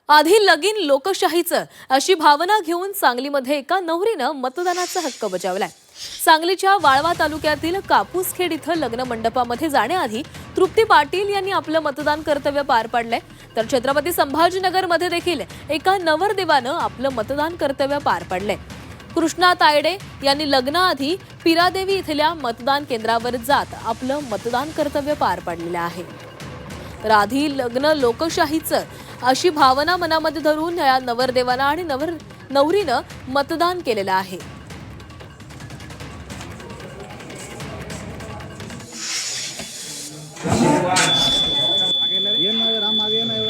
आधी लगीन लोकशाहीचं अशी भावना घेऊन सांगलीमध्ये एका नवरीनं मतदानाचा हक्क बजावलाय। सांगलीच्या वाळवा तालुक्यातील कापूसखेड इथं लग्न मंडपामध्ये जाण्याआधी तृप्ती पाटील यांनी आपलं मतदान कर्तव्य पार पाडलंय। तर छत्रपती संभाजीनगरमध्ये देखील एका नवरदेवानं आपलं मतदान कर्तव्य पार पाडलंय। कृष्णा तायडे यांनी लग्नाआधी पिरादेवी इथल्या मतदान केंद्रावर जात आपलं मतदान कर्तव्य पार पाडलेलं आहे। तर आधी लग्न लोकशाहीचं अशी भावना मनामध्ये धरून या नवरदेवानं आणि नवरीनं मतदान केलेलं आहे।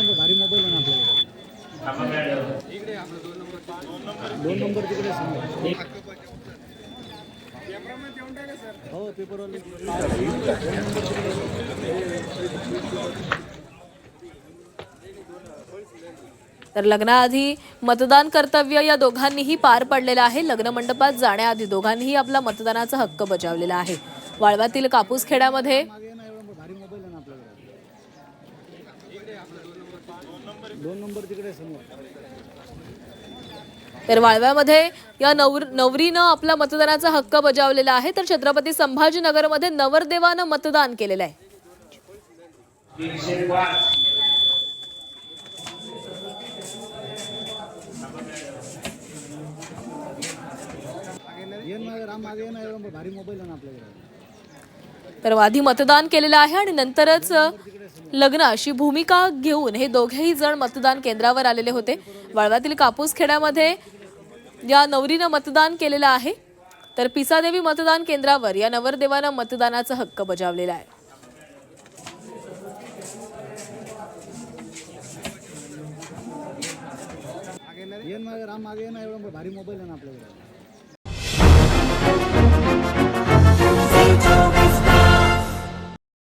भारी मोबाईल आहे ना दोन नंबर तिकडे हो पेपरवाले तर लग्नाआधी मतदान कर्तव्य या दोघांनीही पार पडलेलं आहे। लग्न मंडपात जाण्याआधी दोघांनीही आपला मतदानाचा हक्क बजावलेला आहे। वाळव्यातील कापूसखेड्यामध्ये भारी मोबाईल आहे ना दोन नंबर तिकडे तर वाळव्यामध्ये या नवरीनं आपला मतदानाचा हक्क बजावलेला आहे। तर छत्रपती संभाजीनगरमध्ये नवरदेवानं मतदान केलेलं आहे। भारी मोबाईल आहे ना आपल्याकडे तर आधी मतदान केलेलं आहे आणि नंतरच लग्न अशी भूमिका घेऊन हे दोघेही जण मतदान केंद्रावर आलेले होते। वाळव्यातील कापूसखेड्यामध्ये या नवरीनं मतदान केलेलं आहे। तर पिसादेवी मतदान केंद्रावर या नवरदेवानं मतदानाचा हक्क बजावलेला आहे। भारी मोबाईल आहे ना आपल्याकडे